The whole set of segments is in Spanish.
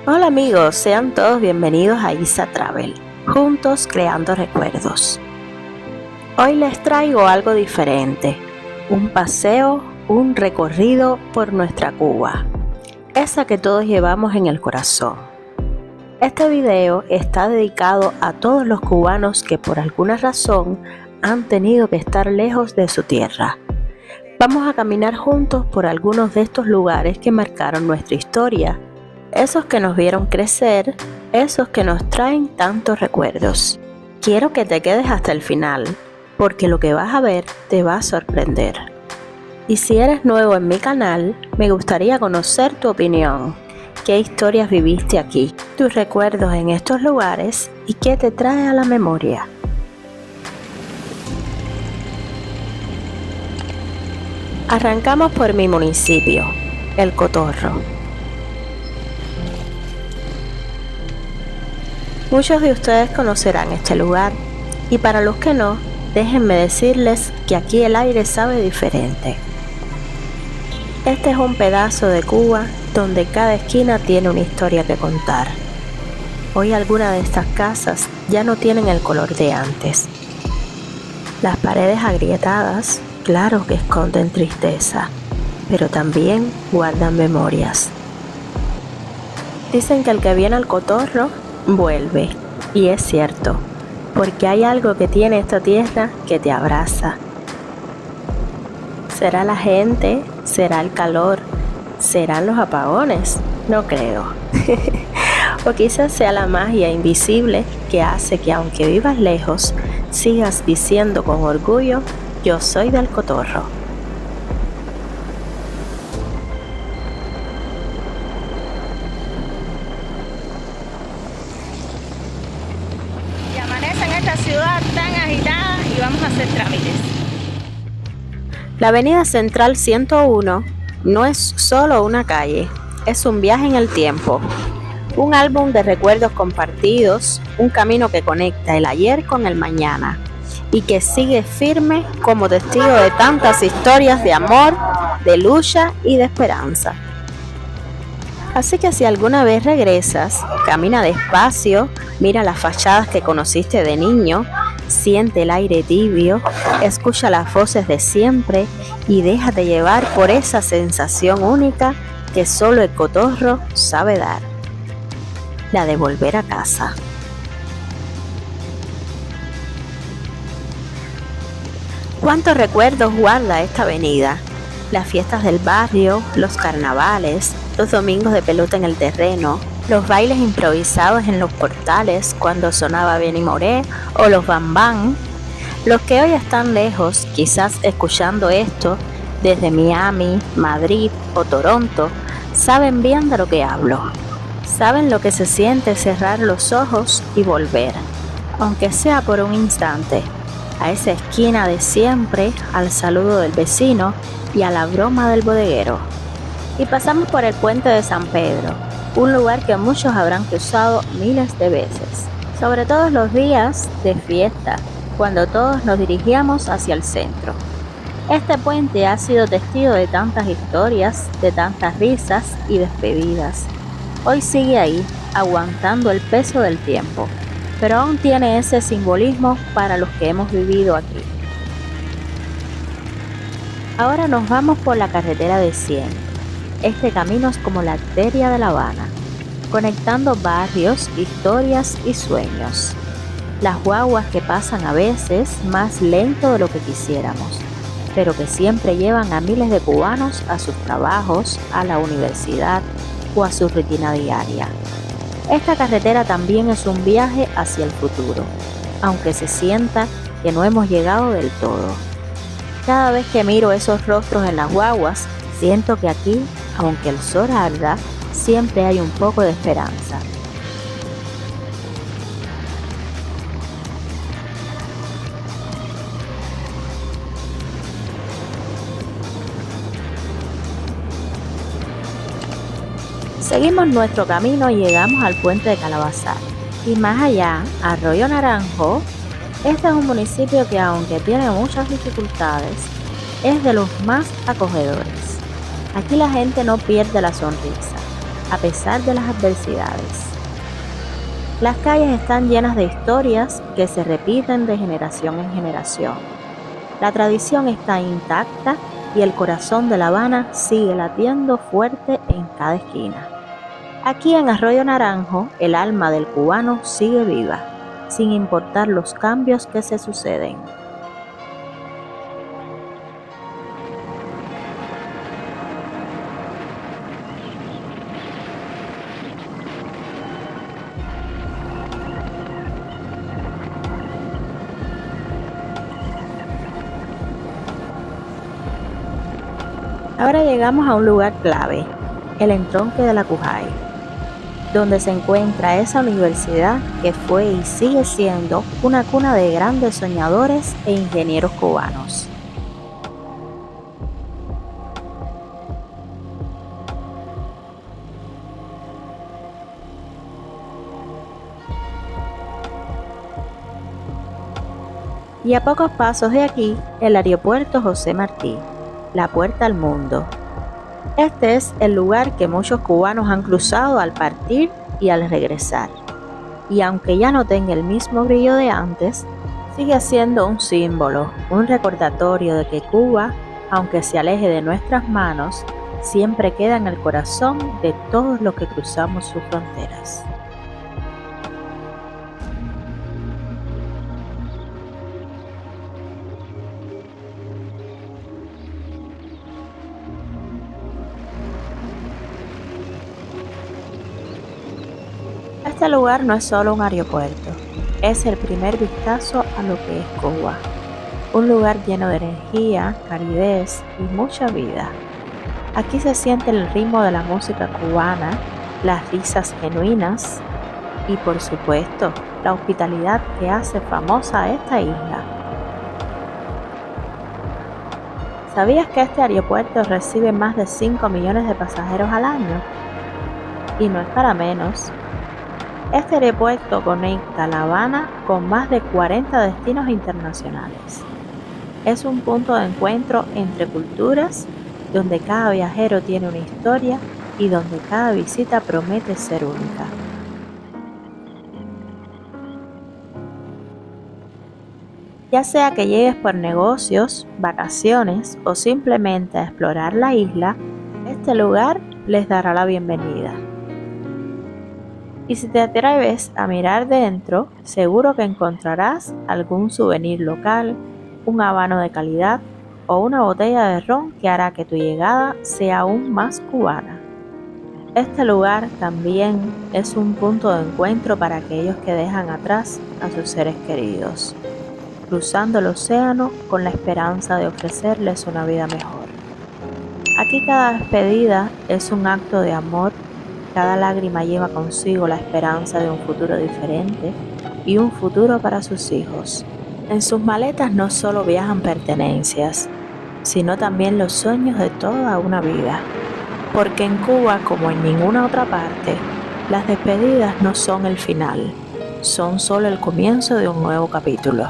Hola amigos, sean todos bienvenidos a Isa Travel, juntos creando recuerdos. Hoy les traigo algo diferente, un paseo, un recorrido por nuestra Cuba, esa que todos llevamos en el corazón. Este video está dedicado a todos los cubanos que por alguna razón han tenido que estar lejos de su tierra. Vamos a caminar juntos por algunos de estos lugares que marcaron nuestra historia, esos que nos vieron crecer, esos que nos traen tantos recuerdos. Quiero que te quedes hasta el final, porque lo que vas a ver te va a sorprender. Y si eres nuevo en mi canal, me gustaría conocer tu opinión. ¿Qué historias viviste aquí? Tus recuerdos en estos lugares y qué te trae a la memoria. Arrancamos por mi municipio, El Cotorro. Muchos de ustedes conocerán este lugar y para los que no, déjenme decirles que aquí el aire sabe diferente. Este es un pedazo de Cuba donde cada esquina tiene una historia que contar. Hoy algunas de estas casas ya no tienen el color de antes. Las paredes agrietadas, claro que esconden tristeza, pero también guardan memorias. Dicen que el que viene al Cotorro vuelve, y es cierto, porque hay algo que tiene esta tierra que te abraza. ¿Será la gente? ¿Será el calor? ¿Serán los apagones? No creo. O quizás sea la magia invisible que hace que aunque vivas lejos, sigas diciendo con orgullo, yo soy del Cotorro. Y amanece en esta ciudad tan agitada y vamos a hacer trámites. La avenida Central 101 no es solo una calle, es un viaje en el tiempo. Un álbum de recuerdos compartidos, un camino que conecta el ayer con el mañana y que sigue firme como testigo de tantas historias de amor, de lucha y de esperanza. Así que si alguna vez regresas, camina despacio, mira las fachadas que conociste de niño, siente el aire tibio, escucha las voces de siempre y déjate llevar por esa sensación única que solo el Cotorro sabe dar, la de volver a casa. ¿Cuántos recuerdos guarda esta avenida? Las fiestas del barrio, los carnavales, los domingos de pelota en el terreno, los bailes improvisados en los portales cuando sonaba Benny Moré o los bambán. Los que hoy están lejos, quizás escuchando esto desde Miami, Madrid o Toronto, saben bien de lo que hablo. Saben lo que se siente cerrar los ojos y volver, aunque sea por un instante, a esa esquina de siempre, al saludo del vecino y a la broma del bodeguero. Y pasamos por el puente de San Pedro, un lugar que muchos habrán cruzado miles de veces, sobre todo los días de fiesta, cuando todos nos dirigíamos hacia el centro. Este puente ha sido testigo de tantas historias, de tantas risas y despedidas. Hoy sigue ahí, aguantando el peso del tiempo, pero aún tiene ese simbolismo para los que hemos vivido aquí. Ahora nos vamos por la carretera de 100. Este camino es como la arteria de La Habana, conectando barrios, historias y sueños. Las guaguas que pasan a veces más lento de lo que quisiéramos, pero que siempre llevan a miles de cubanos a sus trabajos, a la universidad o a su rutina diaria. Esta carretera también es un viaje hacia el futuro, aunque se sienta que no hemos llegado del todo. Cada vez que miro esos rostros en las guaguas, siento que aquí, aunque el sol arda, siempre hay un poco de esperanza. Seguimos nuestro camino y llegamos al puente de Calabazal. Y más allá, Arroyo Naranjo. Este es un municipio que, aunque tiene muchas dificultades, es de los más acogedores. Aquí la gente no pierde la sonrisa. a pesar de las adversidades. Las calles están llenas de historias que se repiten de generación en generación. La tradición está intacta y el corazón de La Habana sigue latiendo fuerte en cada esquina. Aquí en Arroyo Naranjo, el alma del cubano sigue viva, sin importar los cambios que se suceden. Ahora llegamos a un lugar clave, el entronque de la Cujay, donde se encuentra esa universidad que fue y sigue siendo una cuna de grandes soñadores e ingenieros cubanos. Y a pocos pasos de aquí, el aeropuerto José Martí, la puerta al mundo. Este es el lugar que muchos cubanos han cruzado al partir y al regresar. Y aunque ya no tenga el mismo brillo de antes, sigue siendo un símbolo, un recordatorio de que Cuba, aunque se aleje de nuestras manos, siempre queda en el corazón de todos los que cruzamos sus fronteras. Este lugar no es solo un aeropuerto, es el primer vistazo a lo que es Cuba. Un lugar lleno de energía, calidez y mucha vida. Aquí se siente el ritmo de la música cubana, las risas genuinas y, por supuesto, la hospitalidad que hace famosa a esta isla. ¿Sabías que este aeropuerto recibe más de 5 millones de pasajeros al año? Y no es para menos. Este aeropuerto conecta La Habana con más de 40 destinos internacionales. Es un punto de encuentro entre culturas, donde cada viajero tiene una historia y donde cada visita promete ser única. Ya sea que llegues por negocios, vacaciones o simplemente a explorar la isla, este lugar les dará la bienvenida. Y si te atreves a mirar dentro, seguro que encontrarás algún souvenir local, un habano de calidad o una botella de ron que hará que tu llegada sea aún más cubana. Este lugar también es un punto de encuentro para aquellos que dejan atrás a sus seres queridos, cruzando el océano con la esperanza de ofrecerles una vida mejor. Aquí cada despedida es un acto de amor. Cada lágrima lleva consigo la esperanza de un futuro diferente y un futuro para sus hijos. En sus maletas no solo viajan pertenencias, sino también los sueños de toda una vida. Porque en Cuba, como en ninguna otra parte, las despedidas no son el final, son solo el comienzo de un nuevo capítulo.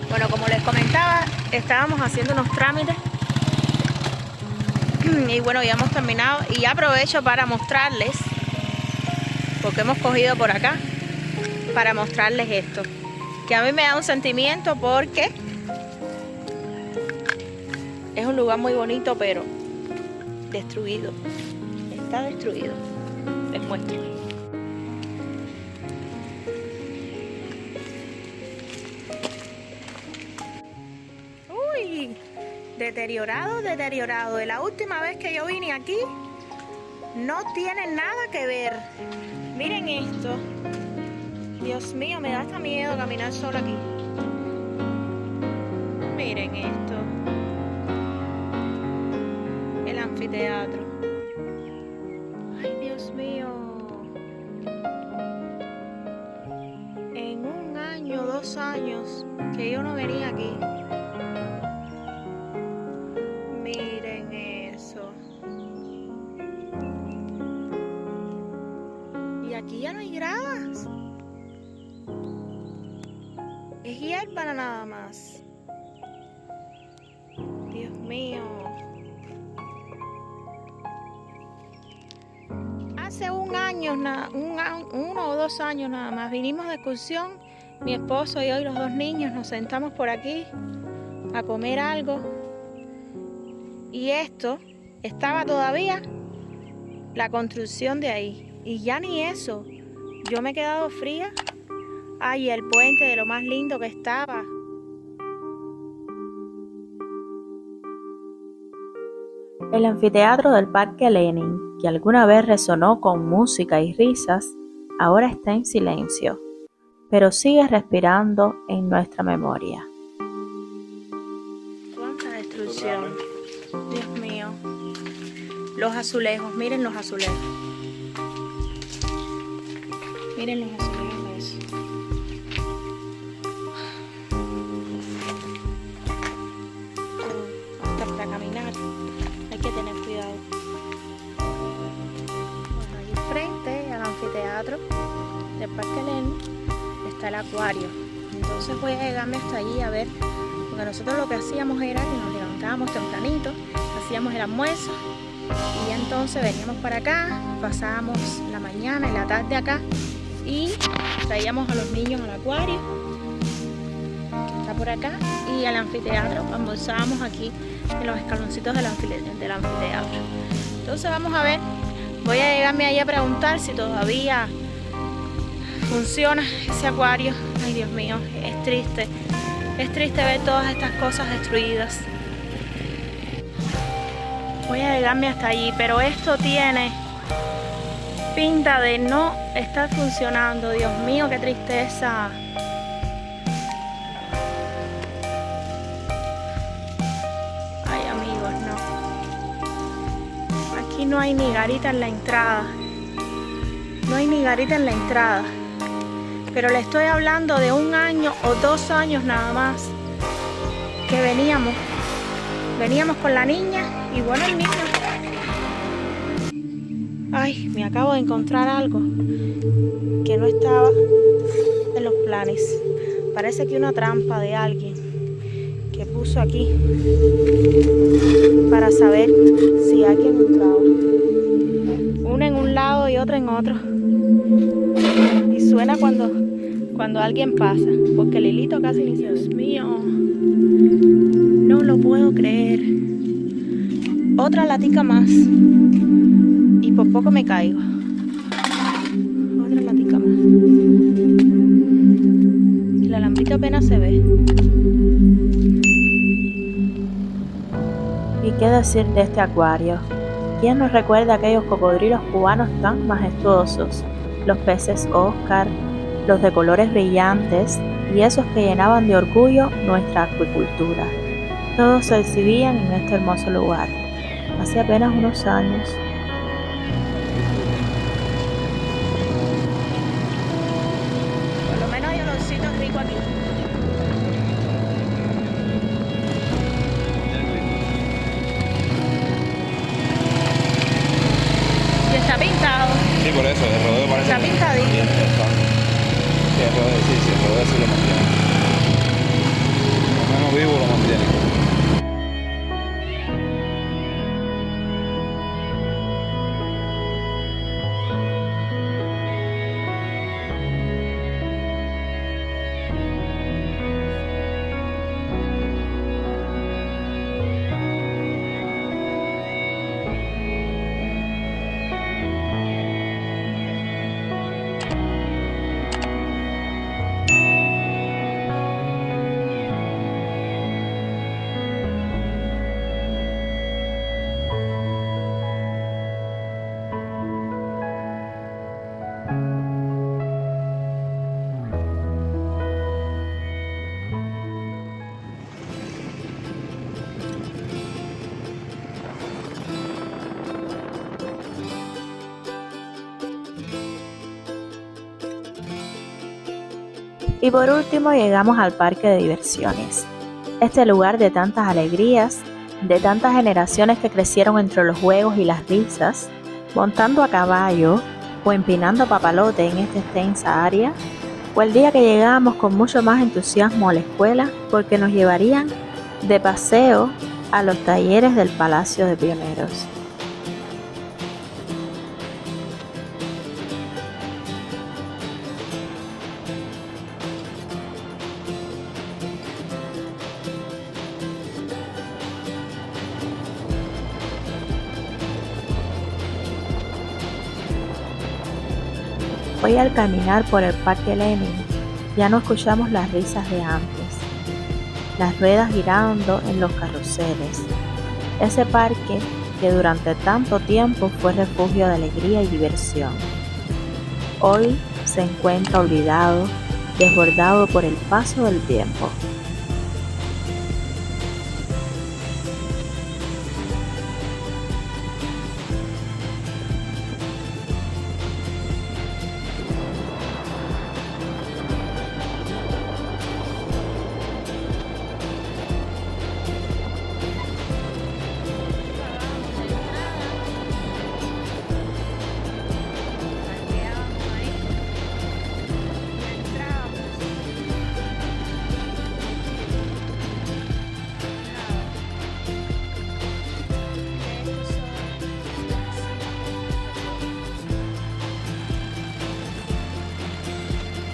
Bueno, como les comentaba, estábamos haciendo unos trámites y bueno, ya hemos terminado y aprovecho para mostrarles, porque hemos cogido por acá, para mostrarles esto, que a mí me da un sentimiento porque es un lugar muy bonito, pero destruido, está destruido. Les muestro. Uy, deteriorado. De la última vez que yo vine aquí, no tiene nada que ver. Miren esto. Dios mío, me da hasta miedo caminar sola aquí. Miren esto. El anfiteatro. Ay, Dios mío. En un año, 2 años que yo no venía aquí. Miren eso. Y aquí ya no hay gradas. Es hierba nada más. Dios mío. 1 o 2 años nada más. Vinimos de excursión, mi esposo y yo y los 2 niños nos sentamos por aquí a comer algo. Y esto estaba todavía la construcción de ahí. Y ya ni eso. Yo me he quedado fría. Ay, el puente de lo más lindo que estaba. El anfiteatro del Parque Lenin, que alguna vez resonó con música y risas, ahora está en silencio, pero sigue respirando en nuestra memoria. ¡Cuánta destrucción! Dios mío. Los azulejos, miren los azulejos. Miren los azulejos esos. Hasta para caminar hay que tener cuidado. Bueno, ahí frente al anfiteatro del Parque Lenin está el acuario. Entonces voy a llegarme hasta allí a ver, porque nosotros lo que hacíamos era que nos levantábamos tempranito, hacíamos el almuerzo y entonces veníamos para acá, pasábamos la mañana y la tarde acá y traíamos a los niños al acuario, que está por acá, y al anfiteatro, almorzábamos aquí en los escaloncitos del anfiteatro. Entonces vamos a ver, voy a llegarme ahí a preguntar si todavía funciona ese acuario. Ay, Dios mío, es triste ver todas estas cosas destruidas. Voy a llegarme hasta allí, pero esto tiene pinta de no estar funcionando. Dios mío, qué tristeza. Ay, amigos, no. Aquí no hay ni garita en la entrada. No hay ni garita en la entrada. Pero le estoy hablando de 1 año o 2 años nada más que veníamos con la niña y bueno, el niño. Ay, me acabo de encontrar algo que no estaba en los planes. Parece que una trampa de alguien que puso aquí para saber si alguien entraba. Una en un lado y otra en otro. Y suena cuando alguien pasa, porque Lilito casi ni se... Dios mío, no lo puedo creer. Otra latica más y por poco me caigo. Otra latica más. El alambrito apenas se ve. ¿Y qué decir de este acuario? ¿Quién nos recuerda aquellos cocodrilos cubanos tan majestuosos? Los peces Oscar, los de colores brillantes y esos que llenaban de orgullo nuestra acuicultura. Todos se exhibían en este hermoso lugar, hace apenas unos años. Por lo menos hay olorcito rico aquí. Y está pintado. Sí, por eso, el rodeo parece... Está pintadito. Sí, el rodeo sí lo mantiene. Por lo menos vivo lo mantiene. Y por último llegamos al parque de diversiones. Este lugar de tantas alegrías, de tantas generaciones que crecieron entre los juegos y las risas, montando a caballo o empinando papalote en esta extensa área, o el día que llegamos con mucho más entusiasmo a la escuela porque nos llevarían de paseo a los talleres del Palacio de Pioneros. Hoy al caminar por el Parque Lenin ya no escuchamos las risas de antes, las ruedas girando en los carruseles. Ese parque que durante tanto tiempo fue refugio de alegría y diversión. Hoy se encuentra olvidado, desbordado por el paso del tiempo.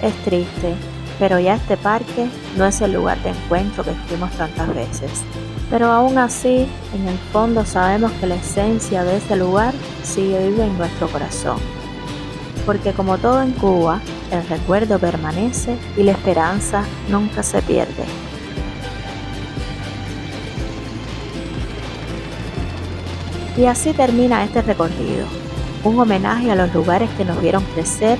Es triste, pero ya este parque no es el lugar de encuentro que fuimos tantas veces. Pero aún así, en el fondo sabemos que la esencia de ese lugar sigue viva en nuestro corazón. Porque como todo en Cuba, el recuerdo permanece y la esperanza nunca se pierde. Y así termina este recorrido, un homenaje a los lugares que nos vieron crecer,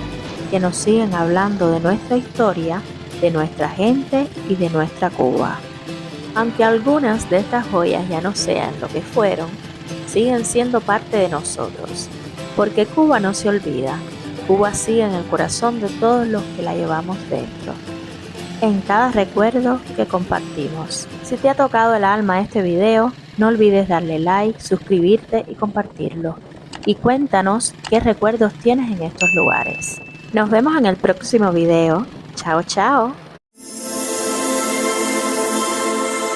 que nos siguen hablando de nuestra historia, de nuestra gente y de nuestra Cuba. Aunque algunas de estas joyas ya no sean lo que fueron, siguen siendo parte de nosotros, porque Cuba no se olvida, Cuba sigue en el corazón de todos los que la llevamos dentro, en cada recuerdo que compartimos. Si te ha tocado el alma este video, no olvides darle like, suscribirte y compartirlo. Y cuéntanos qué recuerdos tienes en estos lugares. Nos vemos en el próximo video. Chao, chao.